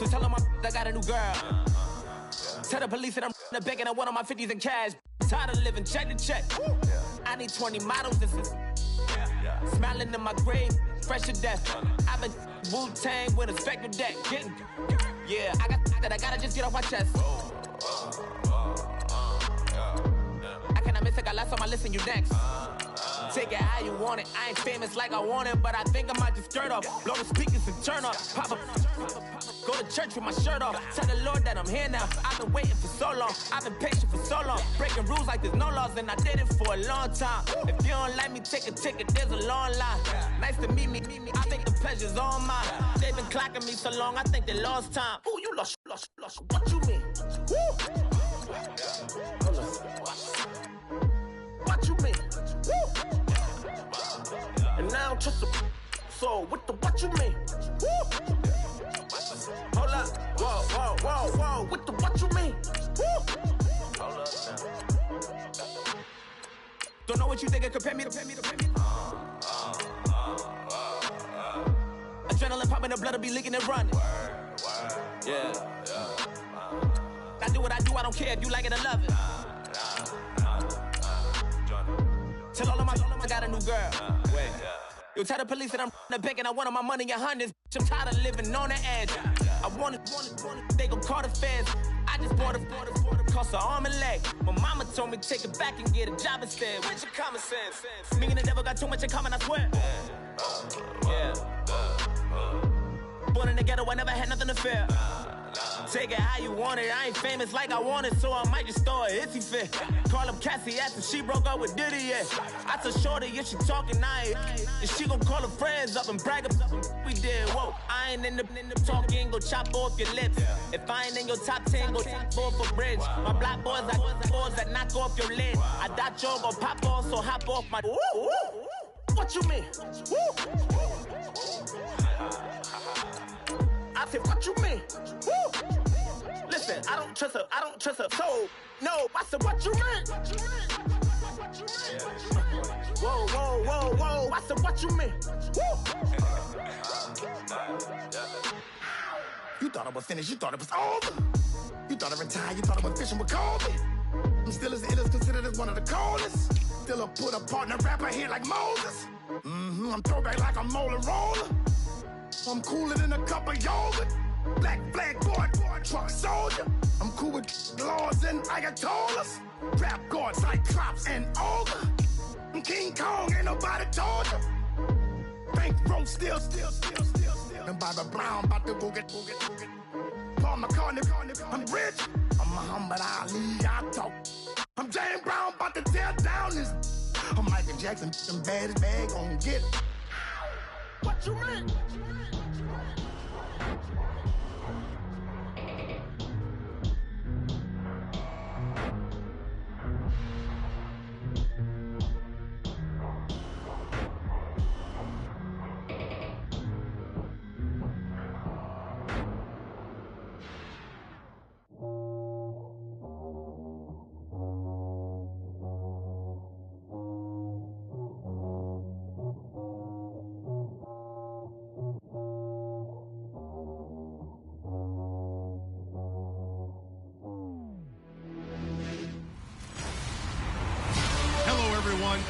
So tell them I got a new girl. Tell the police that I'm the bank and I want on my 50s in cash. Tired of living check to check. I need 20 models. This is smiling in my grave, fresh to death. I've been Wu-Tang with a spectre deck. Yeah, I gotta just get off my chest. I cannot miss it, got last on my list and you next. Take it how you want it. I ain't famous like I want it, but I think I might just skirt off. Blow the speakers and turn up. Pop up. Go to church with my shirt off. Tell the Lord that I'm here now. I've been waiting for so long. I've been patient for so long. Breaking rules like there's no laws, and I did it for a long time. If you don't like me, take a ticket. There's a long line. Nice to meet me. I think the pleasure's all mine. They've been clocking me so long, I think they lost time. Ooh, you lost. What you mean? Woo. What you mean? Woo. And now trust the so what you mean? Woo. Hold up, whoa, what you mean? Woo. Hold up now. Don't know what you think, compare me. Adrenaline popping, the blood will be leaking and running. Yeah. I do what I do, I don't care if you like it or love it. Tell all of my I got a new girl. Wait. Yo, tell the police that I'm the bank and I want all my money in hundreds. I'm tired of living on the edge. I want it, they gon' call the feds. I just bought a cost an arm and leg. My mama told me take it back and get a job instead. Where's your common sense? Me and the devil got too much in common, I swear. Yeah. Born in the ghetto, I never had nothing to fear. Take it how you want it. I ain't famous like I want it, so I might just throw a hissy fit. Call up Cassie after she broke up with Diddy, yeah. I told Shorty if she talking, and she gon' call her friends up and brag up. We did, whoa. I ain't in the talking, go chop off your lips. If I ain't in your top 10, go top 4 for bridge. My black boys like boys that knock off your lid. I thought you gon' pop off, so hop off my. What you mean? I said, what you mean? Woo! Listen, I don't trust her soul. No, I said, what you mean? Whoa. I said, what you mean? Woo! You thought I was finished, you thought it was over. You thought I retired, you thought I was fishing with Kobe. I'm still as ill as considered as one of the coldest. Still a put a partner rapper here like Moses. I'm throwback like a molar roller. I'm cooler than a cup of yogurt. Black flag boy, truck soldier. I'm cool with laws and Ayatollahs. Rap god, Cyclops and Ogre. I'm King Kong, ain't nobody told you. Bankroll still. And Bobby Brown, about to go get. Paul McCartney, I'm rich. I'm Muhammad Ali, I talk. I'm James Brown, about to tear down this. I'm Michael Jackson, them baddest bag gon' get it. What you mean?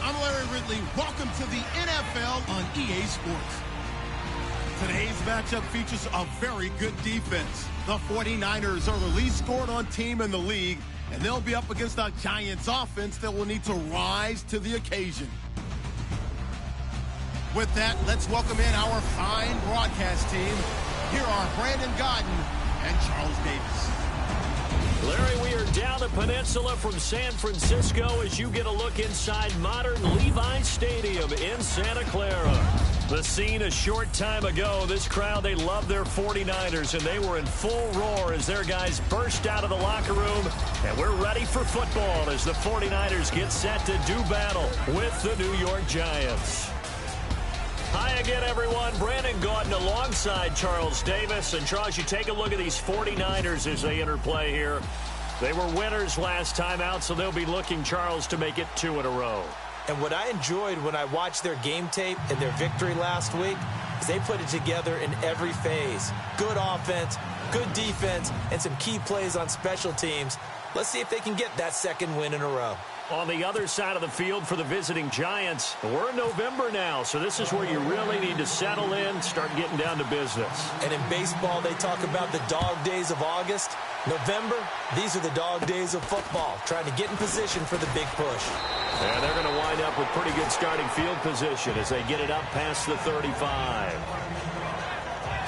I'm Larry Ridley. Welcome to the NFL on EA Sports. Today's matchup features a very good defense. The 49ers are the least scored on team in the league, and they'll be up against a Giants offense that will need to rise to the occasion. With that, let's welcome in our fine broadcast team. Here are Brandon Gaudin and Charles Davis. Larry, we are down the peninsula from San Francisco as you get a look inside modern Levi Stadium in Santa Clara. The scene a short time ago, this crowd, they love their 49ers, and they were in full roar as their guys burst out of the locker room. And we're ready for football as the 49ers get set to do battle with the New York Giants. Hi again, everyone. Brandon Gaudin alongside Charles Davis. And, Charles, you take a look at these 49ers as they interplay here. They were winners last time out, so they'll be looking, Charles, to make it 2 in a row. And what I enjoyed when I watched their game tape and their victory last week, is they put it together in every phase. Good offense, good defense, and some key plays on special teams. Let's see if they can get that second win in a row. On the other side of the field for the visiting Giants, we're in November now, so this is where you really need to settle in, start getting down to business. And in baseball, they talk about the dog days of August. November, these are the dog days of football, trying to get in position for the big push. And they're going to wind up with pretty good starting field position as they get it up past the 35.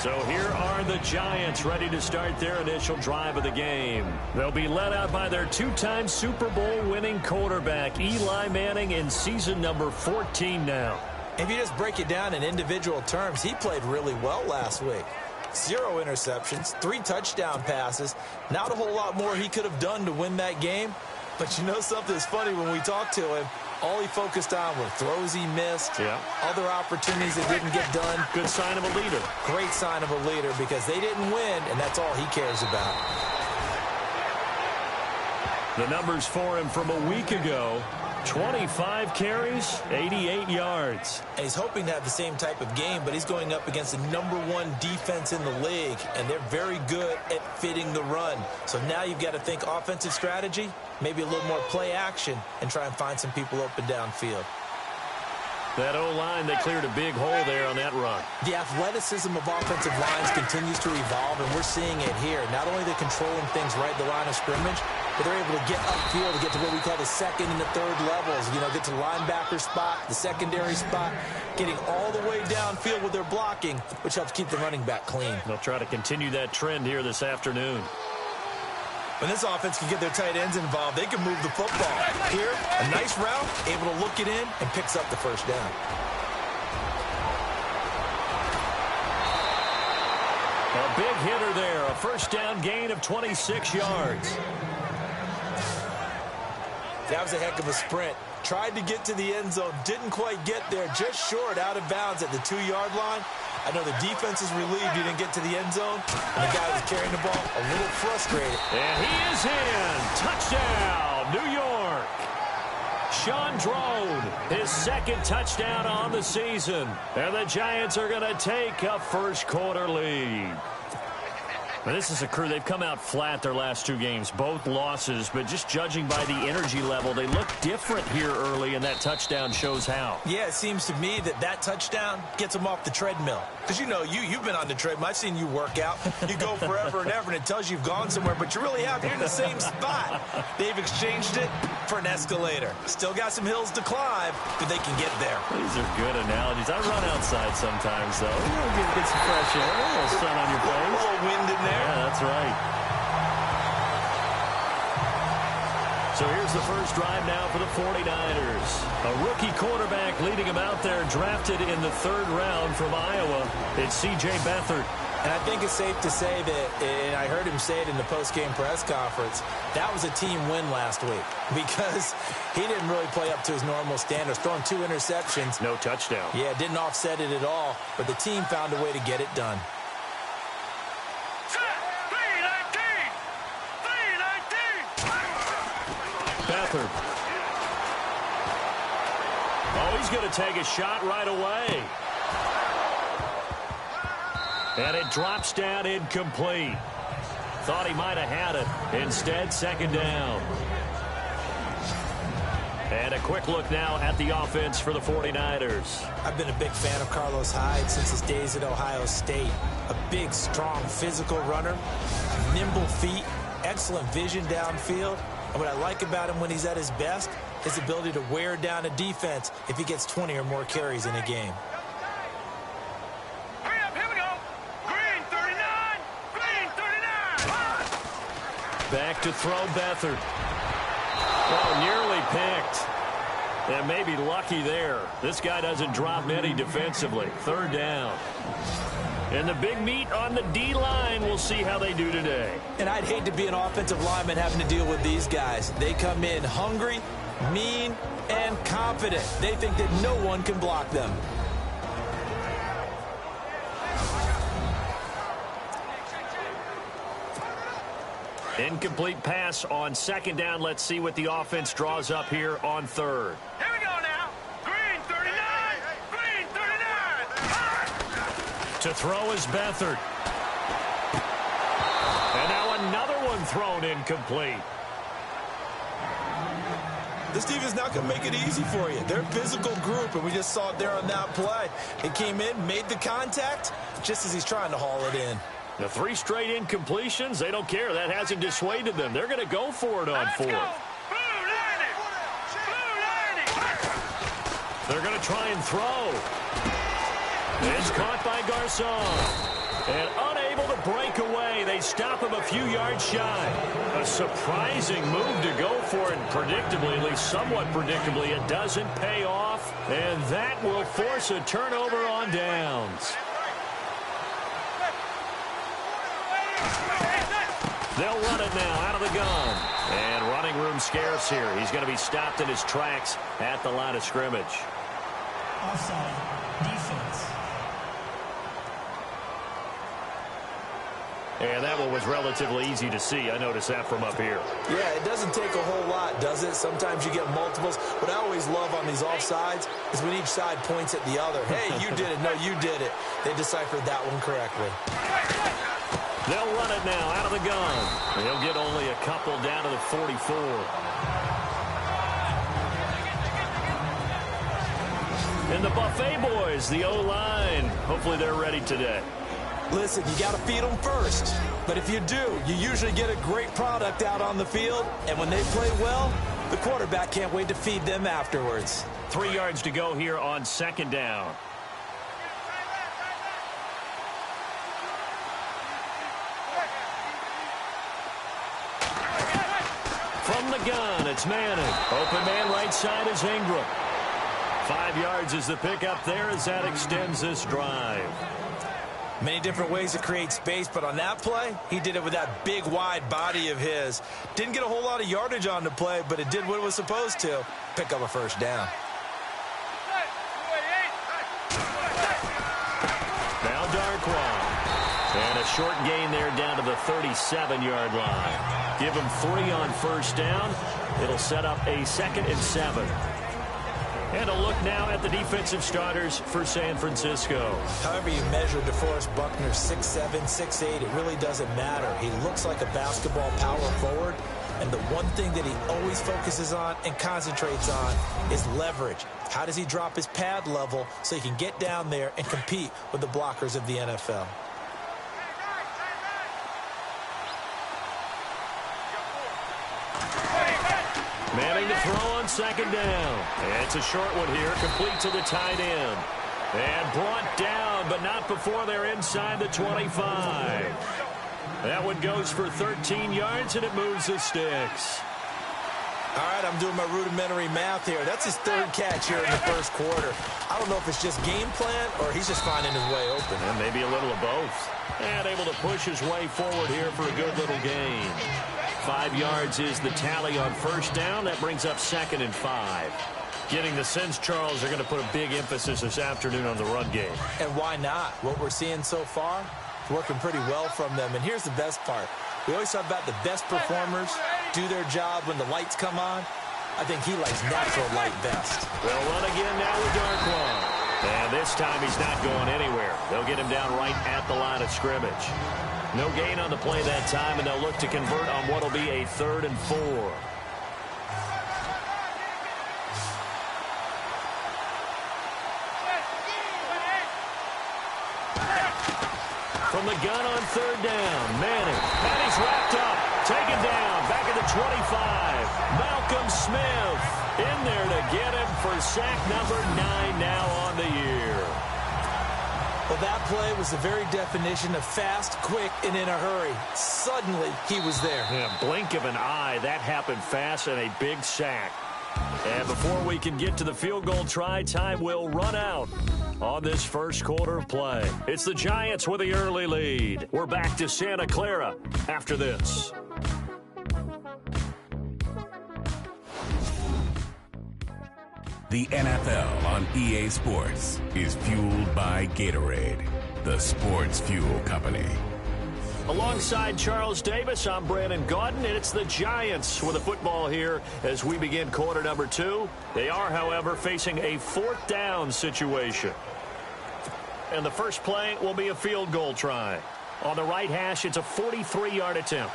So here are the Giants ready to start their initial drive of the game. They'll be led out by their two-time Super Bowl winning quarterback, Eli Manning, in season number 14 now. If you just break it down in individual terms, he played really well last week. 0 interceptions, 3 touchdown passes. Not a whole lot more he could have done to win that game. But you know something's funny, when we talked to him, all he focused on were throws he missed, other opportunities that didn't get done. Good sign of a leader. Great sign of a leader, because they didn't win, and that's all he cares about. The numbers for him from a week ago: 25 carries, 88 yards. And he's hoping to have the same type of game, but he's going up against the #1 defense in the league, and they're very good at fitting the run. So now you've got to think offensive strategy, maybe a little more play action, and try and find some people open downfield. That O-line, they cleared a big hole there on that run. The athleticism of offensive lines continues to evolve, and we're seeing it here. Not only are they controlling things right at the line of scrimmage, but they're able to get upfield to get to what we call the second and the third levels. You know, get to the linebacker spot, the secondary spot, getting all the way downfield with their blocking, which helps keep the running back clean. They'll try to continue that trend here this afternoon. When this offense can get their tight ends involved, they can move the football. Here, a nice route, able to look it in, and picks up the first down. A big hitter there, a first down gain of 26 yards. That was a heck of a sprint. Tried to get to the end zone, didn't quite get there, just short, out of bounds at the 2-yard line. I know the defense is relieved he didn't get to the end zone, and the guy who's carrying the ball a little frustrated. And he is in. Touchdown, New York. Sean Drone, his second touchdown on the season. And the Giants are going to take a first-quarter lead. Now, this is a crew, they've come out flat their last 2 games, both losses, but just judging by the energy level, they look different here early, and that touchdown shows how. Yeah, it seems to me that touchdown gets them off the treadmill. Because, you know, you've been on the treadmill. I've seen you work out. You go forever and ever, and it tells you you've gone somewhere, but you really have. You're in the same spot. They've exchanged it for an escalator. Still got some hills to climb, but they can get there. These are good analogies. I run outside sometimes, though. You get some fresh air, a little sun on your face. A little wind in there. Yeah, that's right. So here's the first drive now for the 49ers. A rookie quarterback leading him out there, drafted in the 3rd round from Iowa. It's C.J. Beathard. And I think it's safe to say that, and I heard him say it in the post-game press conference, that was a team win last week because he didn't really play up to his normal standards, throwing 2 interceptions. No touchdown. Yeah, didn't offset it at all, but the team found a way to get it done. Beathard. Oh, he's going to take a shot right away. And it drops down incomplete. Thought he might have had it. Instead, second down. And a quick look now at the offense for the 49ers. I've been a big fan of Carlos Hyde since his days at Ohio State. A big, strong, physical runner, nimble feet, excellent vision downfield. And what I like about him when he's at his best, his ability to wear down a defense if he gets 20 or more carries in a game. Hurry up, here we go. Green 39, green 39. Back to throw Beathard. Oh, nearly picked. And maybe lucky there. This guy doesn't drop many defensively. 3rd down. And the big meat on the D-line, we'll see how they do today. And I'd hate to be an offensive lineman having to deal with these guys. They come in hungry, mean, and confident. They think that no one can block them. Incomplete pass on 2nd down. Let's see what the offense draws up here on 3rd. Here we go now. Green 39, green 39. To throw is Beathard. And now another one thrown incomplete. This defense not going to make it easy for you. They're a physical group, and we just saw it there on that play. He came in, made the contact, just as he's trying to haul it in. The 3 straight incompletions, they don't care. That hasn't dissuaded them. They're going to go for it on 4th. They're going to try and throw. It's caught by Garcon. And unable to break away. They stop him a few yards shy. A surprising move to go for it. Predictably, at least somewhat predictably, it doesn't pay off. And that will force a turnover on downs. They'll run it now out of the gun. And running room scarce here. He's going to be stopped in his tracks at the line of scrimmage. Offside. Defense. And that one was relatively easy to see. I noticed that from up here. Yeah, it doesn't take a whole lot, does it? Sometimes you get multiples. What I always love on these offsides is when each side points at the other. Hey, you did it. No, you did it. They deciphered that one correctly. They'll run it now out of the gun. He'll get only a couple down to the 44. And the Buffet boys, the O-line, hopefully they're ready today. Listen, you got to feed them first. But if you do, you usually get a great product out on the field. And when they play well, the quarterback can't wait to feed them afterwards. 3 yards to go here on 2nd down. From the gun, it's Manning. Open man right side is Ingram. 5 yards is the pickup there as that extends this drive. Many different ways to create space, but on that play, he did it with that big, wide body of his. Didn't get a whole lot of yardage on the play, but it did what it was supposed to. Pick up a 1st down. Now Darkwa. And a short gain there down to the 37-yard line. Give him 3 on 1st down. It'll set up a 2nd and 7. And a look now at the defensive starters for San Francisco. However you measure DeForest Buckner, 6'7", 6'8", it really doesn't matter. He looks like a basketball power forward. And the one thing that he always focuses on and concentrates on is leverage. How does he drop his pad level so he can get down there and compete with the blockers of the NFL? Manning to throw on 2nd down. It's a short one here, complete to the tight end. And brought down, but not before they're inside the 25. That one goes for 13 yards, and it moves the sticks. All right, I'm doing my rudimentary math here. That's his 3rd catch here in the 1st quarter. I don't know if it's just game plan or he's just finding his way open. And maybe a little of both. And able to push his way forward here for a good little gain. 5 yards is the tally on 1st down. That brings up 2nd and 5. Getting the sense, Charles, are going to put a big emphasis this afternoon on the run game. And why not? What we're seeing so far is working pretty well from them. And here's the best part. We always talk about the best performers do their job when the lights come on. I think he likes natural light best. They'll run again now with Darkwa. And this time he's not going anywhere. They'll get him down right at the line of scrimmage. No gain on the play that time, and they'll look to convert on what will be a 3rd and 4. From the gun on 3rd down, Manning. And he's wrapped up, taken down, back at the 25. Malcolm Smith in there to get him for sack number 9 now on the year. Well, that play was the very definition of fast, quick, and in a hurry. Suddenly, he was there. Yeah, blink of an eye. That happened fast and a big sack. And before we can get to the field goal try, time will run out on this 1st quarter of play. It's the Giants with the early lead. We're back to Santa Clara after this. The NFL on EA Sports is fueled by Gatorade, the sports fuel company. Alongside Charles Davis, I'm Brandon Gaudin, and it's the Giants with the football here as we begin quarter number 2. They are, however, facing a 4th down situation. and the first play will be a field goal try. On the right hash, it's a 43-yard attempt.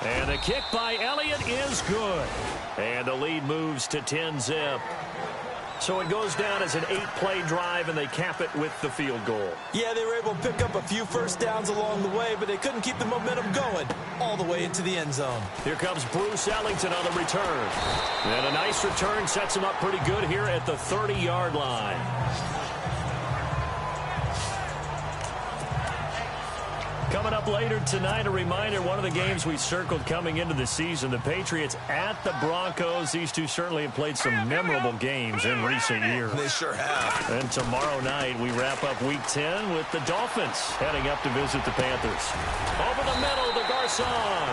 And the kick by Elliott is good. And the lead moves to 10-zip. So it goes down as an 8-play drive, and they cap it with the field goal. Yeah, they were able to pick up a few first downs along the way, but they couldn't keep the momentum going all the way into the end zone. Here comes Bruce Ellington on the return. And a nice return sets him up pretty good here at the 30-yard line. Coming up later tonight, a reminder, one of the games we circled coming into the season, the Patriots at the Broncos. These two certainly have played some memorable games in recent years. They sure have. And tomorrow night, we wrap up Week 10 with the Dolphins heading up to visit the Panthers. Over the middle to Garcon.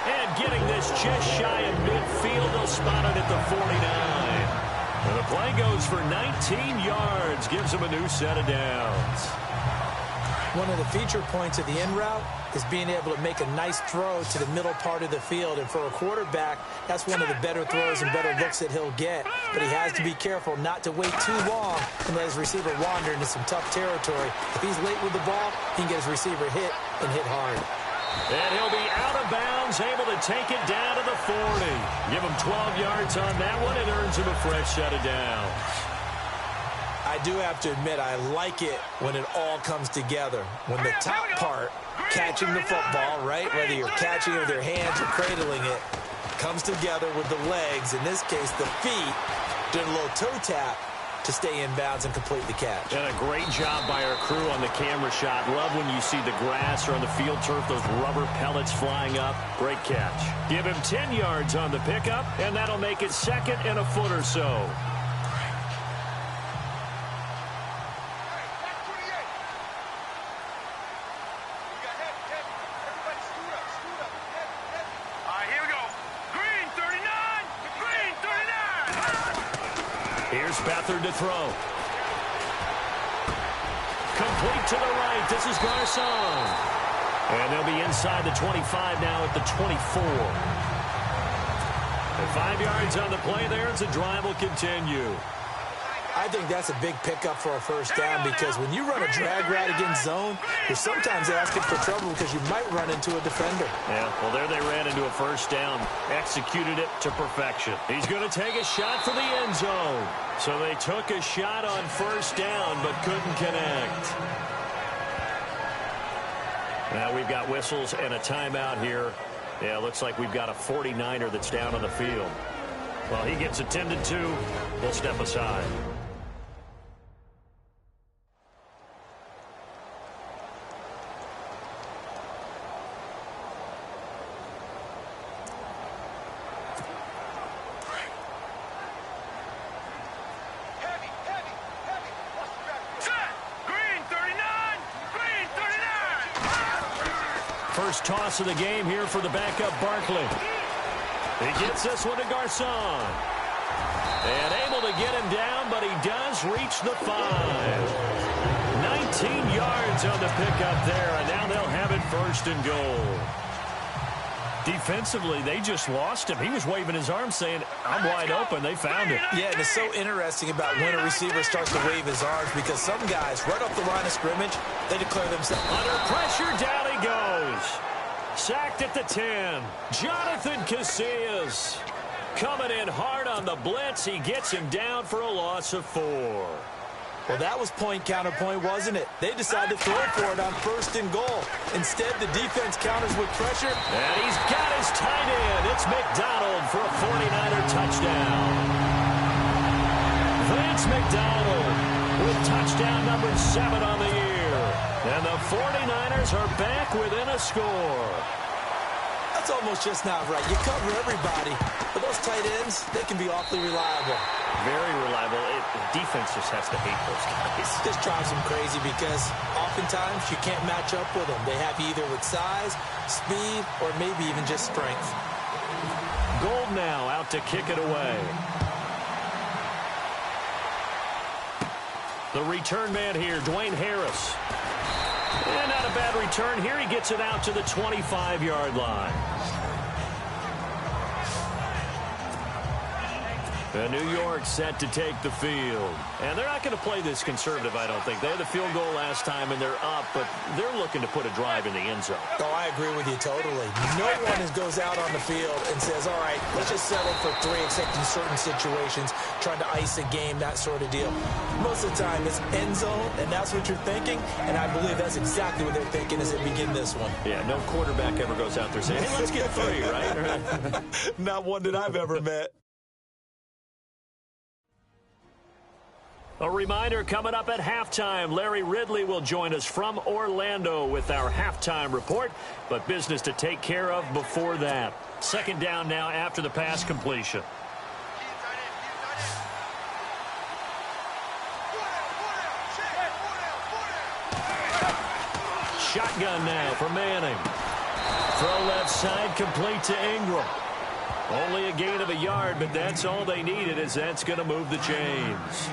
And getting this just shy of midfield, they'll spot it at the 49. And the play goes for 19 yards, gives them a new set of downs. One of the feature points of the in route is being able to make a nice throw to the middle part of the field. And for a quarterback, that's one of the better throws and better looks that he'll get. But he has to be careful not to wait too long and let his receiver wander into some tough territory. If he's late with the ball, he can get his receiver hit and hit hard. And he'll be out of bounds, able to take it down to the 40. Give him 12 yards on that one. It earns him a fresh set of downs. I do have to admit, I like it when it all comes together. When the top part, catching the football, right, whether you're catching it with your hands or cradling it, comes together with the legs, in this case the feet, doing a little toe tap to stay in bounds and complete the catch. And a great job by our crew on the camera shot. Love when you see the grass or on the field turf, those rubber pellets flying up. Great catch. Give him 10 yards on the pickup, and that'll make it second and a foot or so. Beathard to throw. Complete to the right. This is Garcon. And they'll be inside the 25 now at the 24. And 5 yards on the play there as the drive will continue. I think that's a big pickup for a first down because when you run a drag route against zone, you're sometimes asking for trouble because you might run into a defender. Yeah, well, there they ran into a first down. Executed it to perfection. He's going to take a shot for the end zone. So they took a shot on first down but couldn't connect. Now we've got whistles and a timeout here. Yeah, looks like we've got a 49er that's down on the field. Well, he gets attended to. We'll step aside. First toss of the game here for the backup Barkley. He gets this one to Garcon. And able to get him down, but he does reach the 5. 19 yards on the pickup there, and now they'll have it first and goal. Defensively, they just lost him. He was waving his arms saying, I'm wide open. They found it. Yeah, and it's so interesting about when a receiver starts to wave his arms because some guys, right off the line of scrimmage, they declare themselves. Under pressure, down he goes. Sacked at the 10. Jonathan Casillas coming in hard on the blitz. He gets him down for a loss of 4. Well, that was point counterpoint, wasn't it? They decided to throw for it on first and goal. Instead, the defense counters with pressure. And he's got his tight end. It's McDonald for a 49er touchdown. Vance McDonald with touchdown number 7 on the year. And the 49ers are back within a score. That's almost just not right. You cover everybody. But those tight ends, they can be awfully reliable. Very reliable. The defense just has to hate those guys. It just drives them crazy because oftentimes you can't match up with them. They have you either with size, speed, or maybe even just strength. Gold now out to kick it away. The return man here, Dwayne Harris. And not a bad return here. He gets it out to the 25-yard line. And New York set to take the field. And they're not going to play this conservative, I don't think. They had the field goal last time, and they're up, but they're looking to put a drive in the end zone. Oh, I agree with you totally. No one goes out on the field and says, all right, let's just settle for 3, except in certain situations, trying to ice a game, that sort of deal. Most of the time, it's end zone, and that's what you're thinking, and I believe that's exactly what they're thinking as they begin this one. Yeah, no quarterback ever goes out there saying, hey, let's get 3, right? Not one that I've ever met. A reminder, coming up at halftime, Larry Ridley will join us from Orlando with our halftime report, but business to take care of before that. Second down now after the pass completion. Shotgun now for Manning. Throw left side, complete to Ingram. Only a gain of a yard, but that's all they needed, as that's going to move the chains.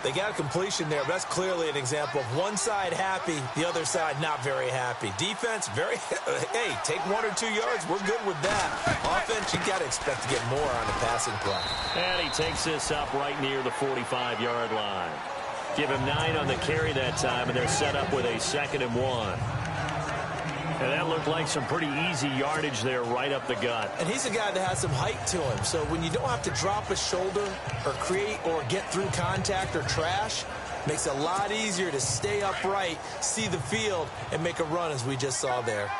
They got a completion there, but that's clearly an example of one side happy, the other side not very happy. Defense, hey, take 1 or 2 yards, we're good with that. Offense, you got to expect to get more on the passing play. And he takes this up right near the 45-yard line. Give him 9 on the carry that time, and they're set up with a 2nd and 1. And that looked like some pretty easy yardage there right up the gut. And he's a guy that has some height to him. So when you don't have to drop a shoulder or create or get through contact or trash, makes it a lot easier to stay upright, see the field, and make a run as we just saw there.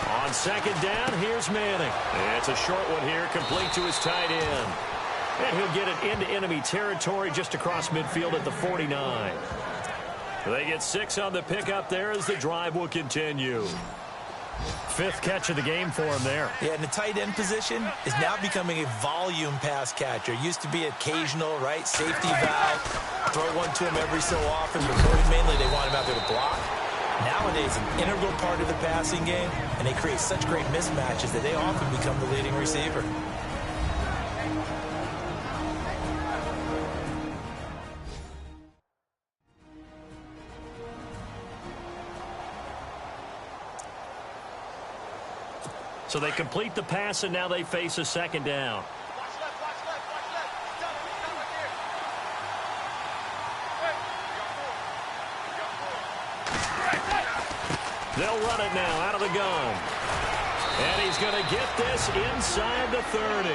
On second down, here's Manning. It's a short one here, complete to his tight end. And he'll get it into enemy territory just across midfield at the 49. They get 6 on the pickup there as the drive will continue. 5th catch of the game for him there. Yeah, and the tight end position is now becoming a volume pass catcher. Used to be occasional, right? Safety valve. Throw one to him every so often, but mainly they want him out there to block. Nowadays, an integral part of the passing game, and they create such great mismatches that they often become the leading receiver. So they complete the pass, and now they face a 2nd down. They'll run it now out of the gun. And he's going to get this inside the 30.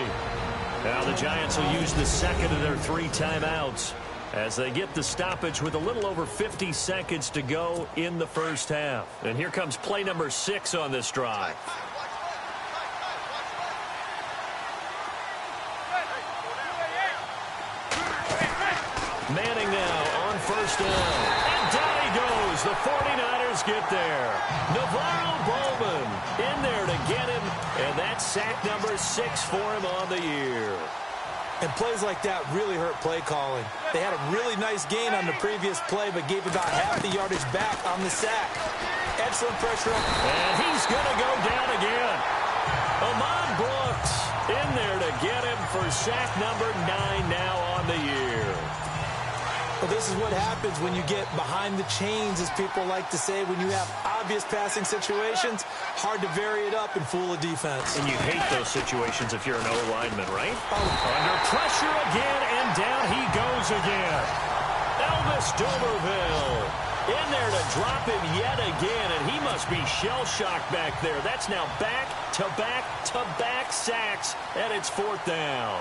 Now the Giants will use the 2nd of their 3 timeouts as they get the stoppage with a little over 50 seconds to go in the first half. And here comes play number 6 on this drive. Manning now on first down. And down he goes. The 49ers get there. Navarro Bowman in there to get him. And that's sack number 6 for him on the year. And plays like that really hurt play calling. They had a really nice gain on the previous play, but gave about half the yardage back on the sack. Excellent pressure. And he's going to go down again. Ahmad Brooks in there to get him for sack number 9 now on the year. Well, this is what happens when you get behind the chains, as people like to say. When you have obvious passing situations, hard to vary it up and fool a defense. And you hate those situations if you're an O-lineman, right? Under pressure again, and down he goes again. Elvis Dumervil in there to drop him yet again, and he must be shell-shocked back there. That's now back-to-back-to-back sacks, and it's 4th down.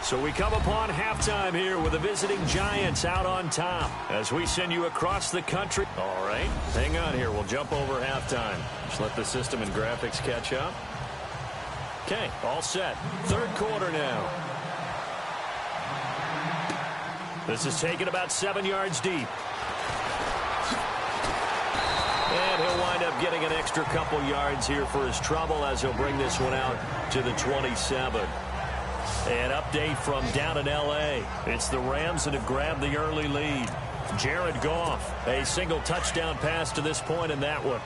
So we come upon halftime here with the visiting Giants out on top as we send you across the country. All right, hang on here. We'll jump over halftime. Just let the system and graphics catch up. Okay, all set. 3rd quarter now. This is taken about 7 yards deep. And he'll wind up getting an extra couple yards here for his trouble as he'll bring this one out to the 27. An update from down in L.A. It's the Rams that have grabbed the early lead. Jared Goff, a single touchdown pass to this point in that one.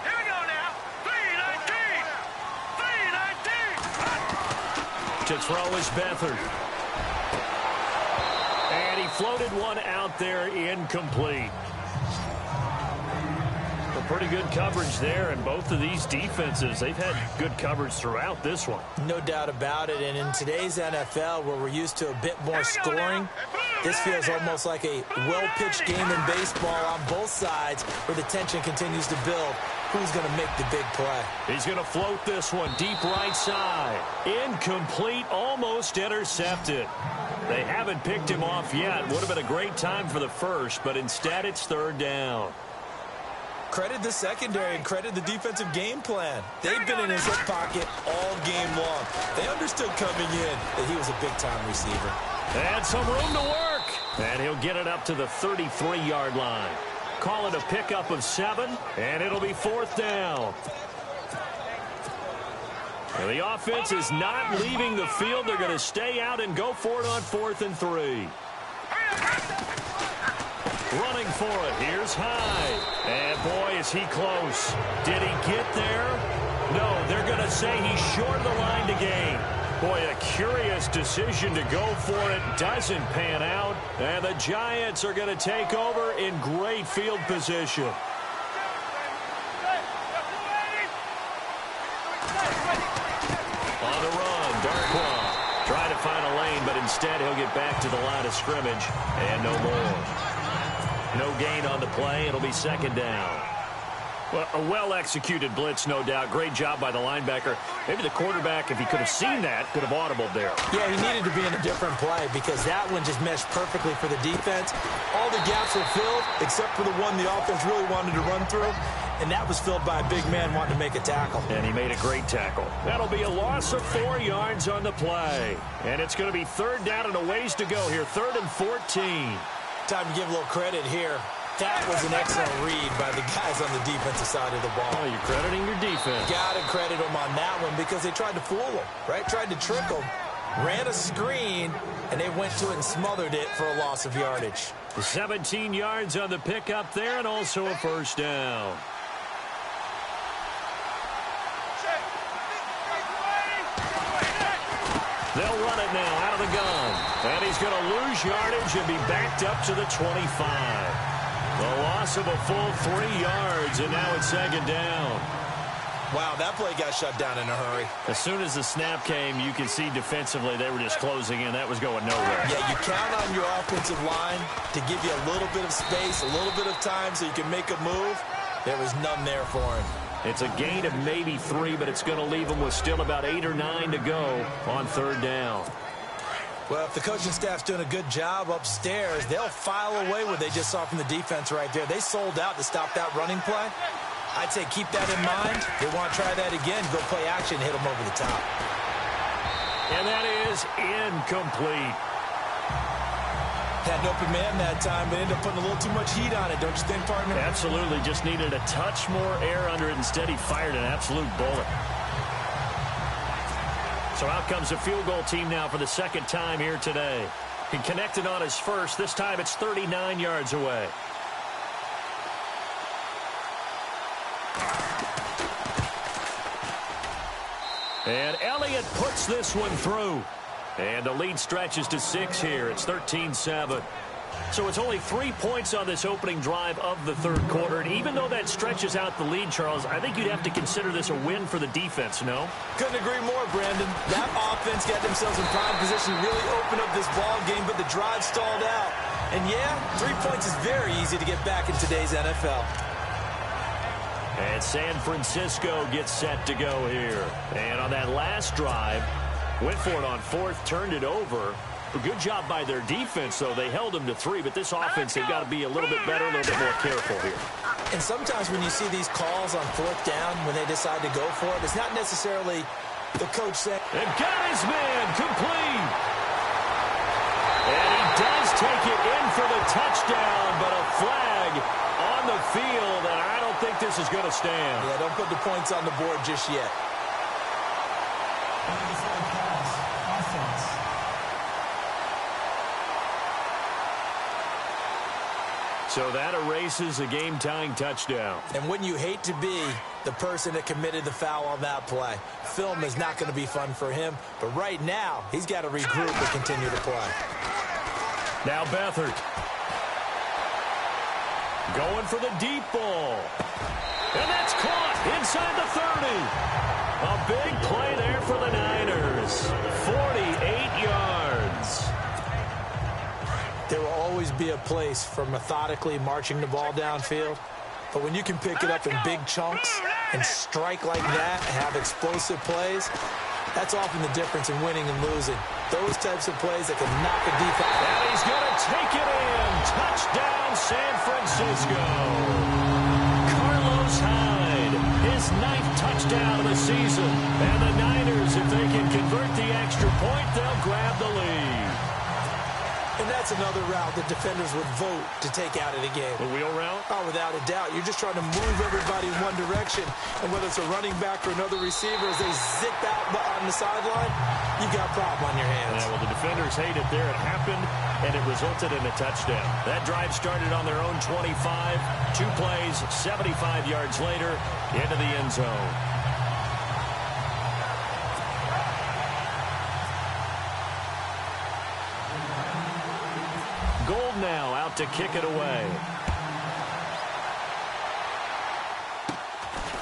Here we go now. 3-19. To throw is Beathard. And he floated one out out there, incomplete. Well, pretty good coverage there, and both of these defenses, they've had good coverage throughout this one. No doubt about it, and in today's NFL, where we're used to a bit more scoring, this feels almost like a well-pitched game in baseball on both sides where the tension continues to build. Who's going to make the big play? He's going to float this one deep right side. Incomplete, almost intercepted. They haven't picked him off yet. Would have been a great time for the first, but instead it's third down. Credit the secondary and credit the defensive game plan. They've been in his hip pocket all game long. They understood coming in that he was a big-time receiver. And some room to work. And he'll get it up to the 33-yard line. Call it a pickup of 7, and it'll be fourth down. And the offense is not leaving the field. They're going to stay out and go for it on 4th and 3. Running for it. Here's Hyde. And boy, is he close. Did he get there? No, they're going to say he's short of the line to gain. Boy, a curious decision to go for it. Doesn't pan out. And the Giants are going to take over in great field position. On the run, Darkwa. Trying to find a lane, but instead he'll get back to the line of scrimmage. And no more. No gain on the play. It'll be second down. Well, a well-executed blitz, no doubt. Great job by the linebacker. Maybe the quarterback, if he could have seen that, could have audibled there. Yeah, he needed to be in a different play because that one just meshed perfectly for the defense. All the gaps were filled except for the one the offense really wanted to run through, and that was filled by a big man wanting to make a tackle. And he made a great tackle. That'll be a loss of 4 yards on the play. And it's going to be third down and a ways to go here. 3rd and 14. Time to give a little credit here. That was an excellent read by the guys on the defensive side of the ball. Oh, you're crediting your defense. Got to credit them on that one because they tried to fool them, right? Tried to trick them. Ran a screen, and they went to it and smothered it for a loss of yardage. 17 yards on the pickup there and also a first down. They'll run it now out of the gun. And he's going to lose yardage and be backed up to the 25. The loss of a full 3 yards, and now it's second down. Wow, that play got shut down in a hurry. As soon as the snap came, you can see defensively they were just closing in. That was going nowhere. Yeah, you count on your offensive line to give you a little bit of space, a little bit of time so you can make a move. There was none there for him. It's a gain of maybe 3, but it's going to leave them with still about 8 or 9 to go on third down. Well, if the coaching staff's doing a good job upstairs, they'll file away what they just saw from the defense right there. They sold out to stop that running play. I'd say keep that in mind. They want to try that again, go play action, hit them over the top. And that is incomplete. Had an open man that time, but ended up putting a little too much heat on it, don't you think, partner? Absolutely. Just needed a touch more air under it. Instead, he fired an absolute bullet. So out comes the field goal team now for the second time here today. He connected on his first. This time it's 39 yards away. And Elliott puts this one through. And the lead stretches to 6 here. It's 13-7. So it's only 3 points on this opening drive of the third quarter. And even though that stretches out the lead, Charles, I think you'd have to consider this a win for the defense, no? Couldn't agree more, Brandon. That offense got themselves in prime position to really open up this ball game, but the drive stalled out. And yeah, 3 points is very easy to get back in today's NFL. And San Francisco gets set to go here. And on that last drive, went for it on 4th, turned it over. A good job by their defense, though. They held them to 3, but this offense, they've got to be a little bit better, a little bit more careful here. And sometimes when you see these calls on 4th down, when they decide to go for it, it's not necessarily the coach saying, and got his man complete. And he does take it in for the touchdown, but a flag on the field, and I don't think this is going to stand. Yeah, don't put the points on the board just yet. So that erases a game-tying touchdown. And wouldn't you hate to be the person that committed the foul on that play? Film is not going to be fun for him, but right now, he's got to regroup and continue to play. Now Beathard. Going for the deep ball. And that's caught inside the 30. A big play there for the Niners. 48 yards. There will always be a place for methodically marching the ball downfield. But when you can pick it up in big chunks and strike like that and have explosive plays, that's often the difference in winning and losing. Those types of plays that can knock a defense. And he's going to take it in. Touchdown, San Francisco. Carlos Hyde, his 9th touchdown of the season. And the Niners, if they can convert the extra point, they'll grab the lead. And that's another route that defenders would vote to take out of the game. The wheel route? Oh, without a doubt. You're just trying to move everybody in one direction. And whether it's a running back or another receiver, as they zip out on the sideline, you've got a problem on your hands. Yeah, well, the defenders hate it there. It happened, and it resulted in a touchdown. That drive started on their own 25. 2 plays, 75 yards later, into the end zone. Gold now out to kick it away.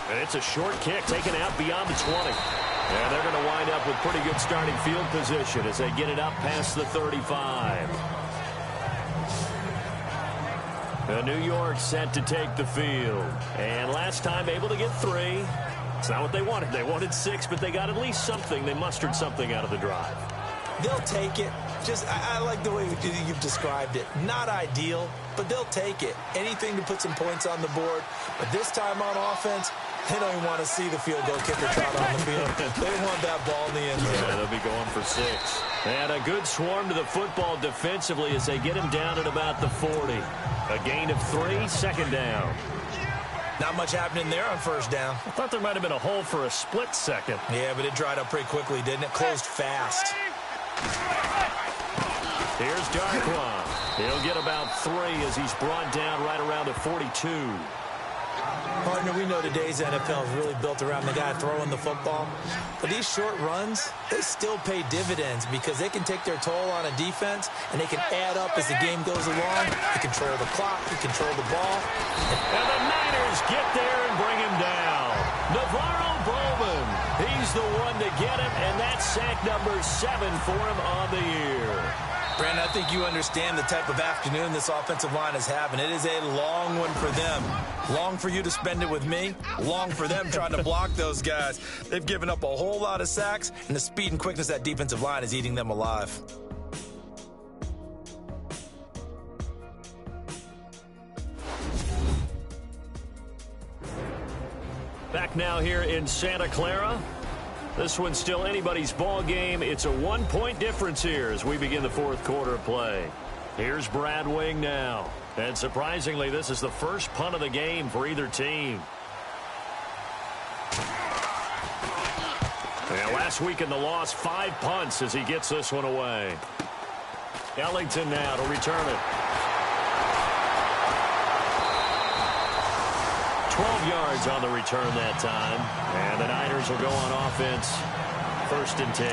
And it's a short kick taken out beyond the 20. And they're going to wind up with pretty good starting field position as they get it up past the 35. New York set to take the field. And last time able to get 3. It's not what they wanted. They wanted 6, but they got at least something. They mustered something out of the drive. They'll take it. I like the way you've described it. Not ideal, but they'll take it. Anything to put some points on the board. But this time on offense, they don't even want to see the field goal kicker trot on the field. They want that ball in the end zone. Yeah, they'll be going for 6. And a good swarm to the football defensively as they get him down at about the 40. A gain of 3, second down. Not much happening there on first down. I thought there might have been a hole for a split second. Yeah, but it dried up pretty quickly, didn't it? Closed fast. Here's Darkwa. He'll get about 3 as he's brought down right around the 42. Partner, we know today's NFL is really built around the guy throwing the football. But these short runs, they still pay dividends because they can take their toll on a defense and they can add up as the game goes along. You control the clock, you control the ball. And the Niners get there and bring him down. Navarro Bowman, he's the one to get him, and that's sack number 7 for him on the year. Brandon, I think you understand the type of afternoon this offensive line is having. It is a long one for them. Long for you to spend it with me. Long for them trying to block those guys. They've given up a whole lot of sacks, and the speed and quickness of that defensive line is eating them alive. Back now here in Santa Clara. This one's still anybody's ball game. It's a 1-point difference here as we begin the 4th quarter of play. Here's Brad Wing now. And surprisingly, this is the first punt of the game for either team. Yeah, last week in the loss, 5 punts as he gets this one away. Ellington now to return it. 12 yards on the return that time. And the Niners will go on offense. 1st and 10.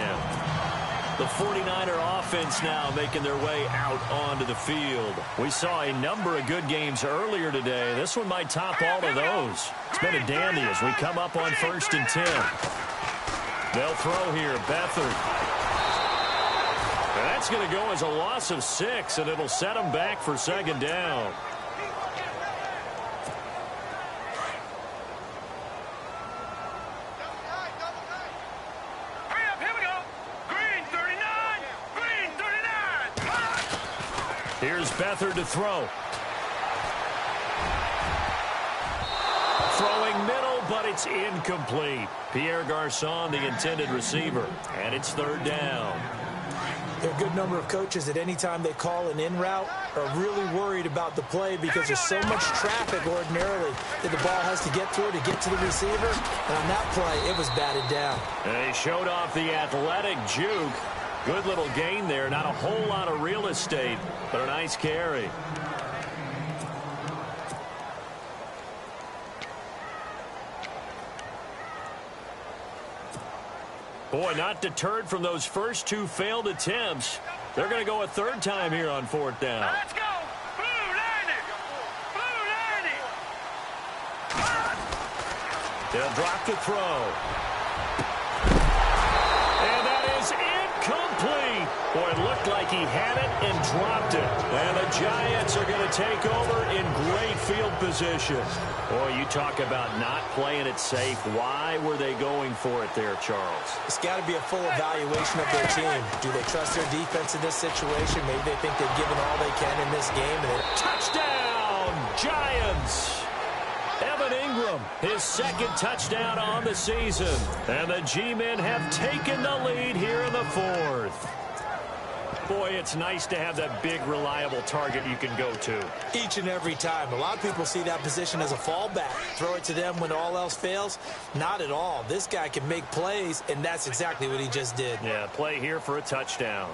The 49er offense now making their way out onto the field. We saw a number of good games earlier today. This one might top all of those. It's been a dandy as we come up on 1st and 10. They'll throw here. Beathard. And that's going to go as a loss of 6, and it'll set them back for 2nd down. Here's Beathard to throw. Throwing middle, but it's incomplete. Pierre Garçon, the intended receiver. And it's 3rd down. There are a good number of coaches at any time they call an in route are really worried about the play because there's so much traffic ordinarily that the ball has to get through to get to the receiver. And on that play, it was batted down. And they showed off the athletic juke. Good little gain there. Not a whole lot of real estate, but a nice carry. Boy, not deterred from those first 2 failed attempts. They're going to go a 3rd time here on 4th down. Let's go! Blue Niners! Blue They'll drop to throw. And that is incomplete. Boy, it looked like he had it and dropped it. And the Giants are going to take over in great field position. Boy, you talk about not playing it safe. Why were they going for it there, Charles? It's got to be a full evaluation of their team. Do they trust their defense in this situation? Maybe they think they've given all they can in this game. And Touchdown, Giants! Evan Ingram, his second touchdown on the season. And the G-men have taken the lead here in the fourth. Boy, it's nice to have that big, reliable target you can go to. Each and every time. A lot of people see that position as a fallback. Throw it to them when all else fails. Not at all. This guy can make plays, and that's exactly what he just did. Yeah, play here for a touchdown.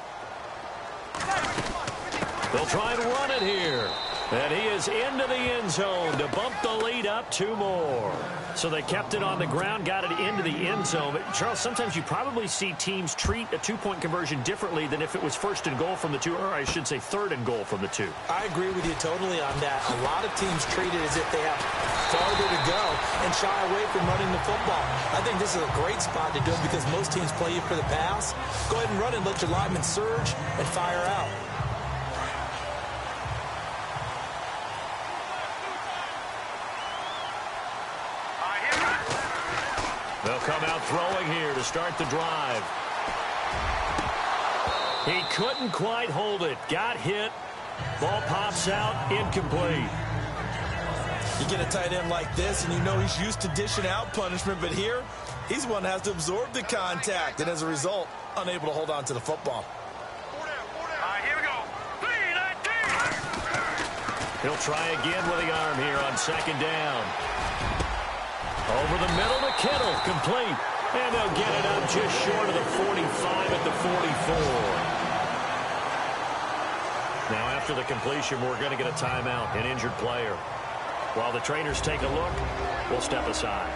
They'll try and run it here. And he is into the end zone to bump the lead up 2 more. So they kept it on the ground, got it into the end zone. But Charles, sometimes you probably see teams treat a 2-point conversion differently than if it was first and goal from the 2, or I should say third and goal from the 2. I agree with you totally on that. A lot of teams treat it as if they have farther to go and shy away from running the football. I think this is a great spot to do it because most teams play you for the pass. Go ahead and run and let your linemen surge and fire out. They'll come out throwing here to start the drive. He couldn't quite hold it. Got hit. Ball pops out. Incomplete. You get a tight end like this, and you know he's used to dishing out punishment, but here, he's one that has to absorb the contact, and as a result, unable to hold on to the football. Here we go. 3-19. He'll try again with the arm here on second down. Over the middle to Kittle, complete. And they'll get it up just short of the 45 at the 44. Now after the completion, we're going to get a timeout, an injured player. While the trainers take a look, we'll step aside.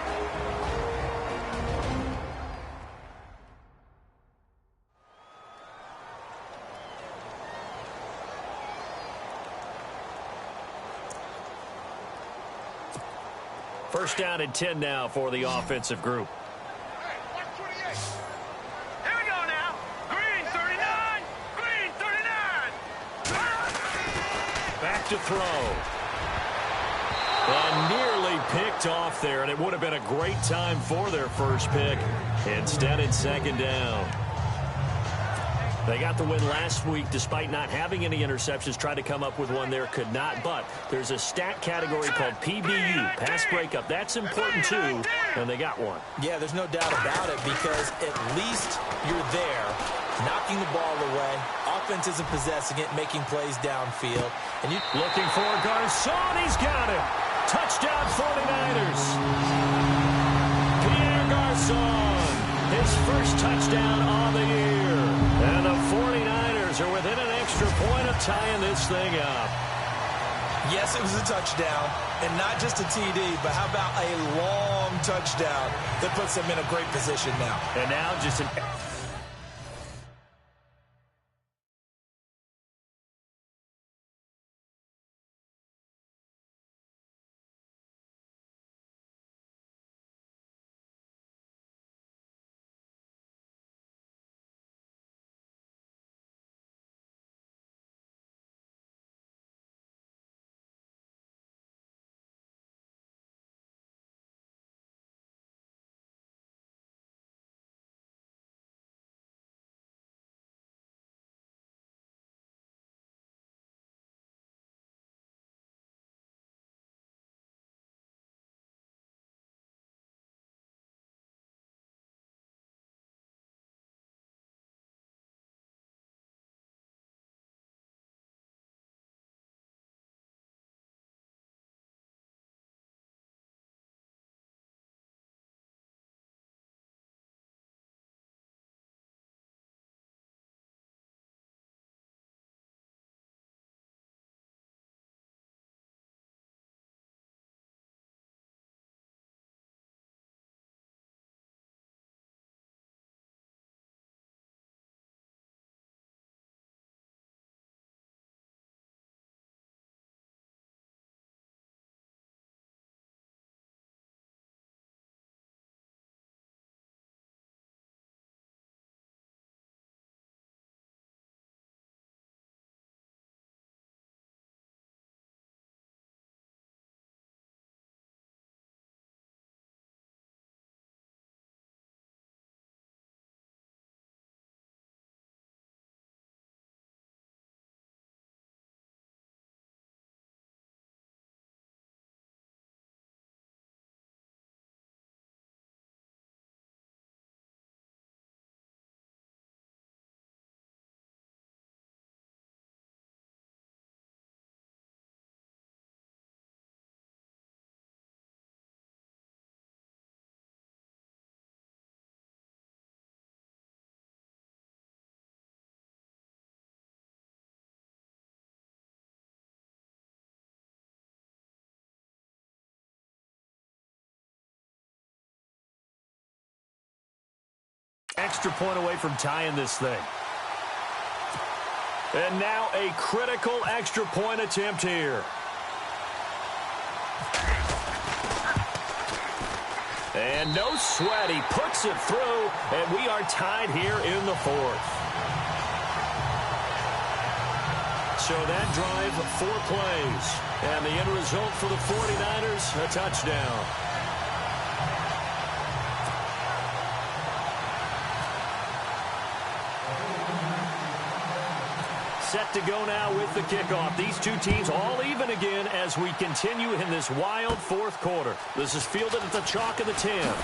First down and 10 now for the offensive group. Here we go now. Green 39. Green 39. Back to throw. And nearly picked off there, and it would have been a great time for their first pick. Instead, it's second down. They got the win last week despite not having any interceptions. Tried to come up with one there, could not. But there's a stat category called PBU, pass breakup. That's important too, and they got one. Yeah, there's no doubt about it because at least you're there, knocking the ball away. Offense isn't possessing it, making plays downfield. And you looking for Garcon. He's got it. Touchdown 49ers. Pierre Garcon, his first touchdown on the year. And the 49ers are within an extra point of tying this thing up. Yes, it was a touchdown, and not just a TD, but how about a long touchdown that puts them in a great position now. And now just an Extra point away from tying this thing. And now a critical extra point attempt here. And no sweat. He puts it through, and we are tied here in the fourth. So that drive, 4 plays. And the end result for the 49ers, a touchdown. Set to go now with the kickoff. These two teams all even again as we continue in this wild fourth quarter. This is fielded at the chalk of the 10.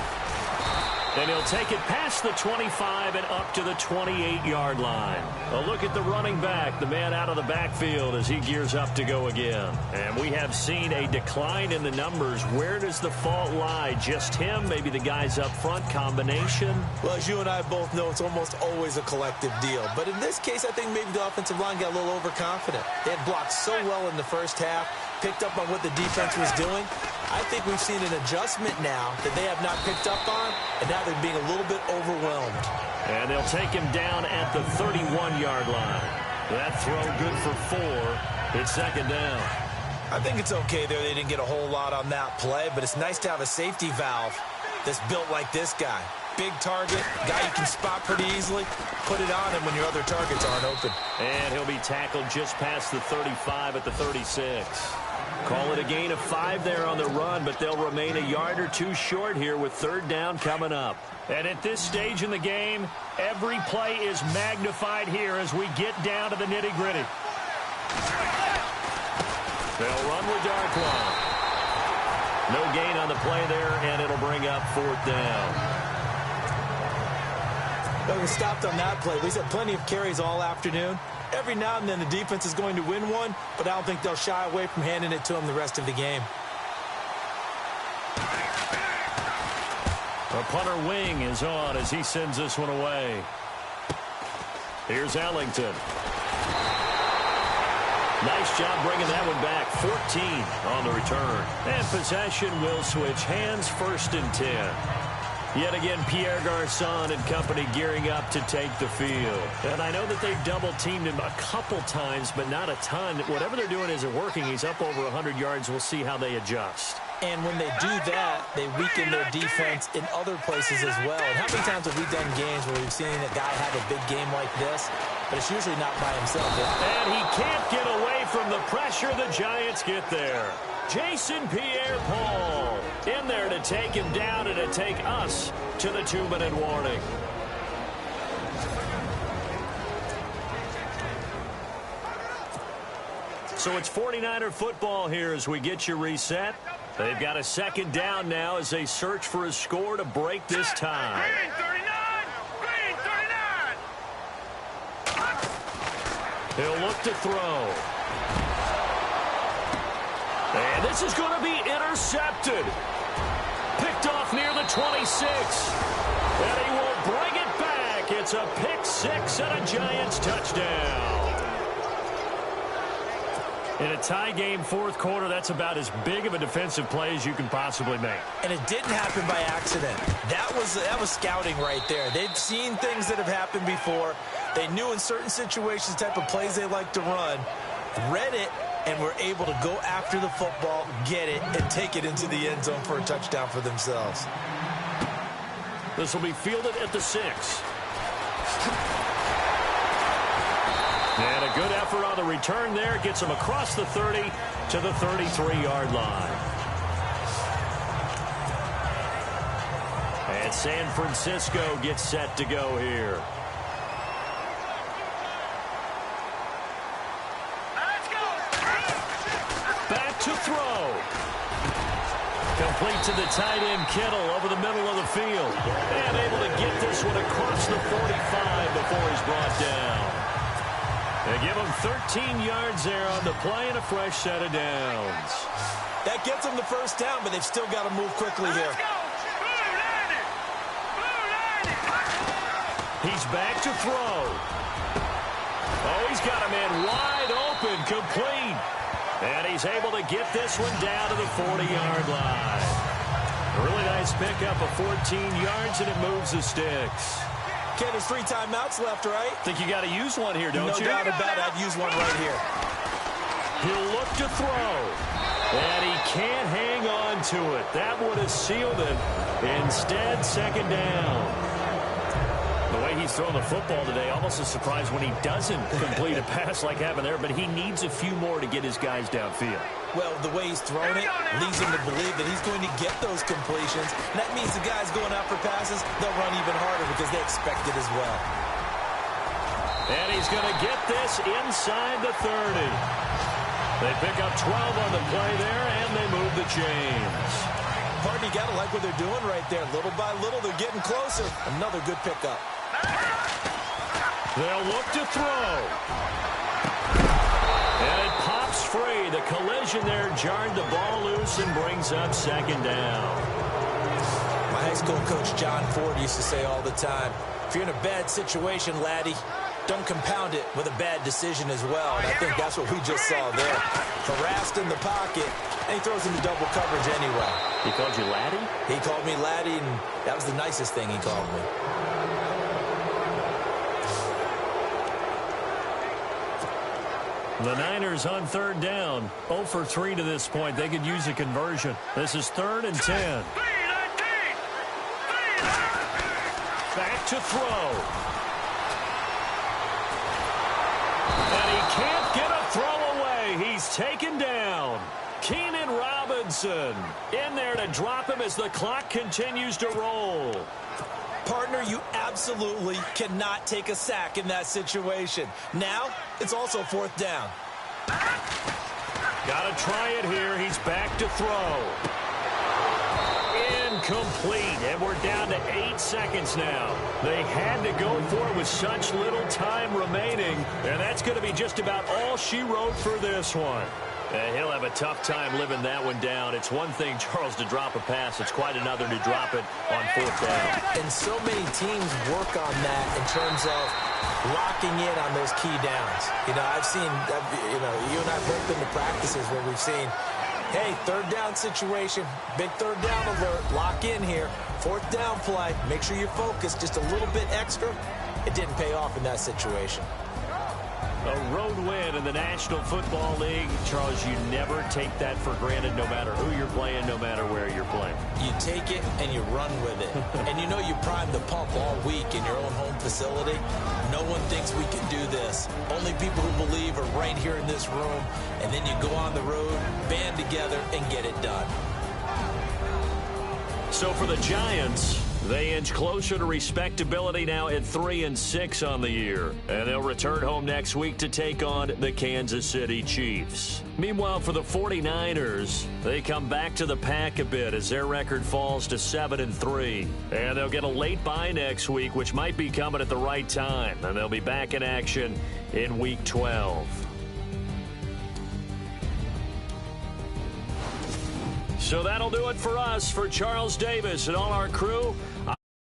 And he'll take it past the 25 and up to the 28-yard line. A look at the running back, the man out of the backfield as he gears up to go again. And we have seen a decline in the numbers. Where does the fault lie? Just him? Maybe the guys up front? Combination? Well, as you and I both know, it's almost always a collective deal. But in this case, I think maybe the offensive line got a little overconfident. They had blocked so well in the first half, picked up on what the defense was doing. I think we've seen an adjustment now that they have not picked up on, and now they're being a little bit overwhelmed. And they'll take him down at the 31-yard line. That throw good for 4. It's second down. I think it's okay there. They didn't get a whole lot on that play, but it's nice to have a safety valve that's built like this guy. Big target, guy you can spot pretty easily. Put it on him when your other targets aren't open. And he'll be tackled just past the 35 at the 36. Call it a gain of 5 there on the run, but they'll remain a yard or 2 short here with third down coming up. And at this stage in the game, every play is magnified here as we get down to the nitty-gritty. They'll run with Darkwa. No gain on the play there, and it'll bring up fourth down. But we stopped on that play. We had plenty of carries all afternoon. Every now and then the defense is going to win one, but I don't think they'll shy away from handing it to them the rest of the game. The punter wing is on as he sends this one away. Here's Ellington. Nice job bringing that one back. 14 on the return. And possession will switch hands, 1st and 10. Yet again, Pierre Garçon and company gearing up to take the field. And I know that they've double-teamed him a couple times, but not a ton. Whatever they're doing isn't working. He's up over 100 yards. We'll see how they adjust. And when they do that, they weaken their defense in other places as well. And how many times have we done games where we've seen a guy have a big game like this, but it's usually not by himself. And he can't get away from the pressure. The Giants get there. Jason Pierre-Paul in there to take him down and to take us to the 2-minute warning. So it's 49er football here as we get you reset. They've got a second down now as they search for a score to break this tie. Green 39! Green 39! He'll look to throw. And this is going to be intercepted. Picked off near the 26. And he will bring it back. It's a pick 6 and a Giants touchdown. In a tie game fourth quarter, that's about as big of a defensive play as you can possibly make. And it didn't happen by accident. That was scouting right there. They'd seen things that have happened before. They knew in certain situations the type of plays they like to run, read it, and were able to go after the football, get it, and take it into the end zone for a touchdown for themselves. This will be fielded at the 6. And a good effort on the return there. Gets him across the 30 to the 33-yard line. And San Francisco gets set to go here. Back to throw. Complete to the tight end Kittle over the middle of the field. And able to get this one across the 45 before he's brought down. They give him 13 yards there on the play and a fresh set of downs. That gets them the first down, but they've still got to move quickly here. He's back to throw. Oh, he's got a man wide open, complete. And he's able to get this one down to the 40-yard line. A really nice pickup of 14 yards, and it moves the sticks. Okay, there's 3 timeouts left, right? Think you got to use one here, don't you? No doubt about it. I'd use one right here. He'll look to throw. And he can't hang on to it. That would have sealed it. Instead, second down. The way he's throwing the football today, almost a surprise when he doesn't complete a pass like happened there, but he needs a few more to get his guys downfield. Well, the way he's throwing it leads him to believe that he's going to get those completions. And that means the guys going out for passes, they'll run even harder because they expect it as well. And he's going to get this inside the 30. They pick up 12 on the play there, and they move the chains. Partner, you got to like what they're doing right there. Little by little, they're getting closer. Another good pickup. They'll look to throw. And it pops free. The collision there jarred the ball loose and brings up second down. My high school coach, John Ford, used to say all the time, if you're in a bad situation, laddie, don't compound it with a bad decision as well. And I think that's what we just saw there. Harassed in the pocket, and he throws into double coverage anyway. He called you laddie? He called me laddie, and that was the nicest thing he called me. The Niners on third down. 0 for 3 to this point. They could use a conversion. This is 3rd and 10. Back to throw. And he can't get a throw away. He's taken down. Keenan Robinson in there to drop him as the clock continues to roll. Partner, you absolutely cannot take a sack in that situation. Now, it's also 4th down. Got to try it here. He's back to throw. Incomplete, and we're down to 8 seconds now. They had to go for it with such little time remaining, and that's going to be just about all she wrote for this one. And he'll have a tough time living that one down. It's one thing, Charles, to drop a pass. It's quite another to drop it on 4th down. And so many teams work on that in terms of locking in on those key downs. You know, I've seen, you and I both been to practices where we've seen, hey, 3rd down situation, big 3rd down alert, lock in here. 4th down play, make sure you're focused just a little bit extra. It didn't pay off in that situation. A road win in the National Football League. Charles, you never take that for granted no matter who you're playing, no matter where you're playing. You take it and you run with it. And you know you prime the pump all week in your own home facility. No one thinks we can do this. Only people who believe are right here in this room. And then you go on the road, band together, and get it done. So for the Giants, they inch closer to respectability now at 3-6 on the year. And they'll return home next week to take on the Kansas City Chiefs. Meanwhile, for the 49ers, they come back to the pack a bit as their record falls to 7-3. And they'll get a late bye next week, which might be coming at the right time. And they'll be back in action in Week 12. So that'll do it for us. For Charles Davis and all our crew,